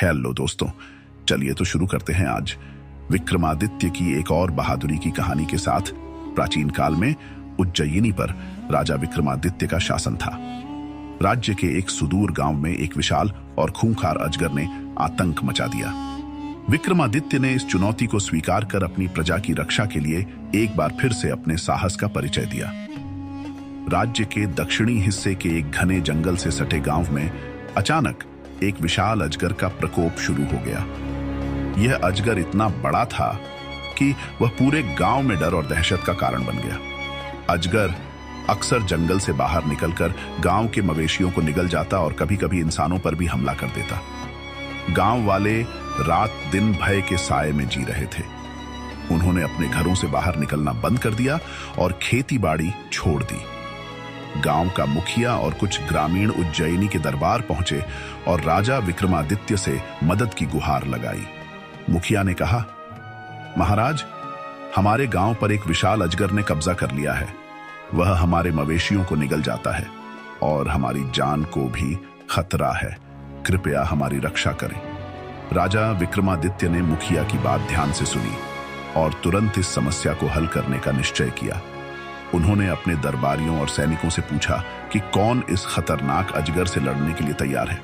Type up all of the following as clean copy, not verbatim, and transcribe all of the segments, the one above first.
Hello दोस्तों, चलिए तो शुरू करते हैं आज विक्रमादित्य की एक और बहादुरी की कहानी के साथ। प्राचीन काल में उज्जयिनी पर राजा विक्रमादित्य का शासन था। राज्य के एक सुदूर गांव में एक विशाल और खूंखार अजगर ने आतंक मचा दिया। विक्रमादित्य ने इस चुनौती को स्वीकार कर अपनी प्रजा की रक्षा के लिए एक बार फिर से अपने साहस का परिचय दिया। राज्य के दक्षिणी हिस्से के एक घने जंगल से सटे गांव में अचानक एक विशाल अजगर का प्रकोप शुरू हो गया। यह अजगर इतना बड़ा था कि वह पूरे गांव में डर और दहशत का कारण बन गया। अजगर अक्सर जंगल से बाहर निकलकर गांव के मवेशियों को निगल जाता और कभी-कभी इंसानों पर भी हमला कर देता। गांव वाले रात दिन भय के साए में जी रहे थे। उन्होंने अपने घरों से बाहर निकलना बंद कर दिया और खेती बाड़ी छोड़ दी। गांव का मुखिया और कुछ ग्रामीण उज्जयिनी के दरबार पहुंचे और राजा विक्रमादित्य से मदद की गुहार लगाई। मुखिया ने कहा, महाराज, हमारे गांव पर एक विशाल अजगर ने कब्जा कर लिया है। वह हमारे मवेशियों को निगल जाता है और हमारी जान को भी खतरा है। कृपया हमारी रक्षा करें। राजा विक्रमादित्य ने मुखिया की बात ध्यान से सुनी और तुरंत इस समस्या को हल करने का निश्चय किया। उन्होंने अपने दरबारियों और सैनिकों से पूछा कि कौन इस खतरनाक अजगर से लड़ने के लिए तैयार है।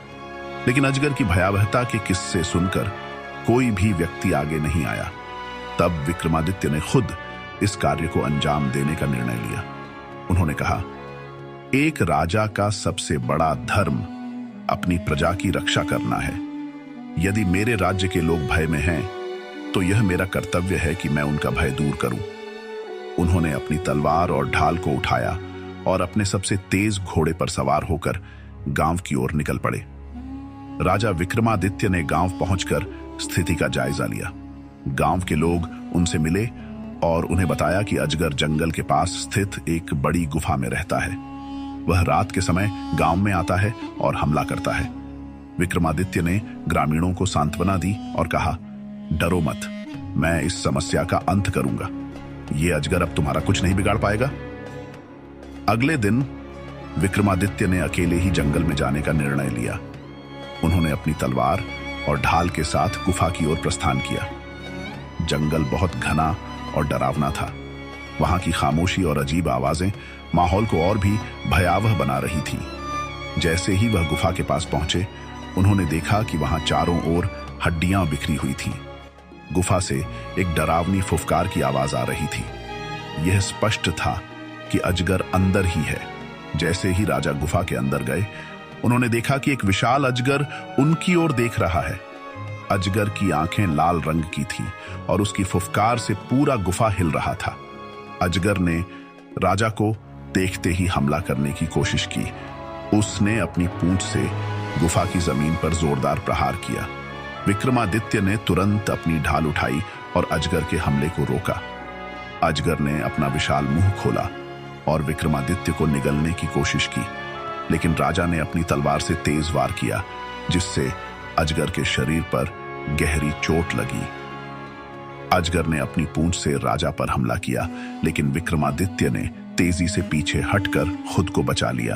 लेकिन अजगर की भयावहता के किस्से सुनकर कोई भी व्यक्ति आगे नहीं आया। तब विक्रमादित्य ने खुद इस कार्य को अंजाम देने का निर्णय लिया। उन्होंने कहा, एक राजा का सबसे बड़ा धर्म अपनी प्रजा की रक्षा करना है। यदि मेरे राज्य के लोग भय में हैं, तो यह मेरा कर्तव्य है कि मैं उनका भय दूर करूं। उन्होंने अपनी तलवार और ढाल को उठाया और अपने सबसे तेज घोड़े पर सवार होकर गांव की ओर निकल पड़े। राजा विक्रमादित्य ने गांव पहुंचकर स्थिति का जायजा लिया। गांव के लोग उनसे मिले और उन्हें बताया कि अजगर जंगल के पास स्थित एक बड़ी गुफा में रहता है। वह रात के समय गांव में आता है और हमला करता है। विक्रमादित्य ने ग्रामीणों को सांत्वना दी और कहा, डरो मत, मैं इस समस्या का अंत करूंगा। ये अजगर अब तुम्हारा कुछ नहीं बिगाड़ पाएगा। अगले दिन विक्रमादित्य ने अकेले ही जंगल में जाने का निर्णय लिया। उन्होंने अपनी तलवार और ढाल के साथ गुफा की ओर प्रस्थान किया। जंगल बहुत घना और डरावना था। वहां की खामोशी और अजीब आवाजें माहौल को और भी भयावह बना रही थी। जैसे ही वह गुफा के पास पहुंचे, उन्होंने देखा कि वहां चारों ओर हड्डियां बिखरी हुई थीं। गुफा से एक डरावनी फुफकार की आवाज आ रही थी। यह स्पष्ट था कि अजगर अंदर ही है। जैसे ही राजा गुफा के अंदर गए, उन्होंने देखा कि एक विशाल अजगर उनकी ओर देख रहा है। अजगर की आंखें लाल रंग की थीं और उसकी फुफकार से पूरा गुफा हिल रहा था। अजगर ने राजा को देखते ही हमला करने की कोशिश की। उसने अपनी पूंछ से गुफा की जमीन पर जोरदार प्रहार किया। विक्रमादित्य ने तुरंत अपनी ढाल उठाई और अजगर के हमले को रोका। अजगर ने अपना विशाल मुंह खोला और विक्रमादित्य को निगलने की कोशिश की, लेकिन राजा ने अपनी तलवार से तेज वार किया, जिससे अजगर के शरीर पर गहरी चोट लगी। अजगर ने अपनी पूंछ से राजा पर हमला किया, लेकिन विक्रमादित्य ने तेजी से पीछे हटकर खुद को बचा लिया।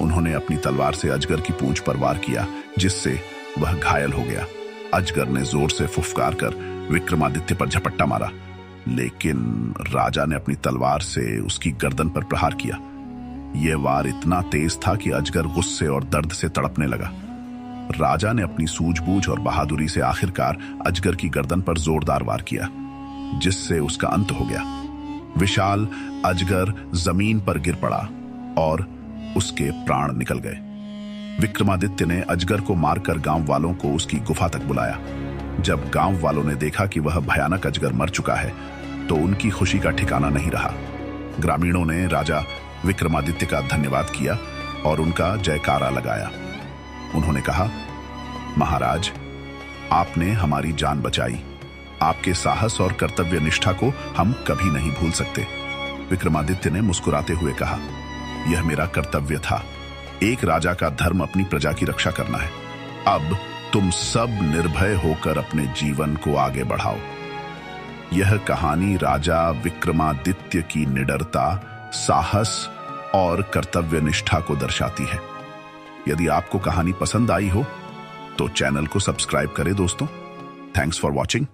उन्होंने अपनी तलवार से अजगर की पूंछ पर वार किया, जिससे वह घायल हो गया। अजगर ने जोर से फुफकार कर विक्रमादित्य पर झपट्टा मारा, लेकिन राजा ने अपनी तलवार से उसकी गर्दन पर प्रहार किया। यह वार इतना तेज था कि अजगर गुस्से और दर्द से तड़पने लगा। राजा ने अपनी सूझबूझ और बहादुरी से आखिरकार अजगर की गर्दन पर जोरदार वार किया, जिससे उसका अंत हो गया। विशाल अजगर जमीन पर गिर पड़ा और उसके प्राण निकल गए। विक्रमादित्य ने अजगर को मारकर गांव वालों को उसकी गुफा तक बुलाया। जब गांव वालों ने देखा कि वह भयानक अजगर मर चुका है, तो उनकी खुशी का ठिकाना नहीं रहा। ग्रामीणों ने राजा विक्रमादित्य का धन्यवाद किया और उनका जयकारा लगाया। उन्होंने कहा, महाराज, आपने हमारी जान बचाई। आपके साहस और कर्तव्य निष्ठा को हम कभी नहीं भूल सकते। विक्रमादित्य ने मुस्कुराते हुए कहा, यह मेरा कर्तव्य था। एक राजा का धर्म अपनी प्रजा की रक्षा करना है। अब तुम सब निर्भय होकर अपने जीवन को आगे बढ़ाओ। यह कहानी राजा विक्रमादित्य की निडरता, साहस और कर्तव्य निष्ठा को दर्शाती है। यदि आपको कहानी पसंद आई हो तो चैनल को सब्सक्राइब करें दोस्तों। Thanks for watching.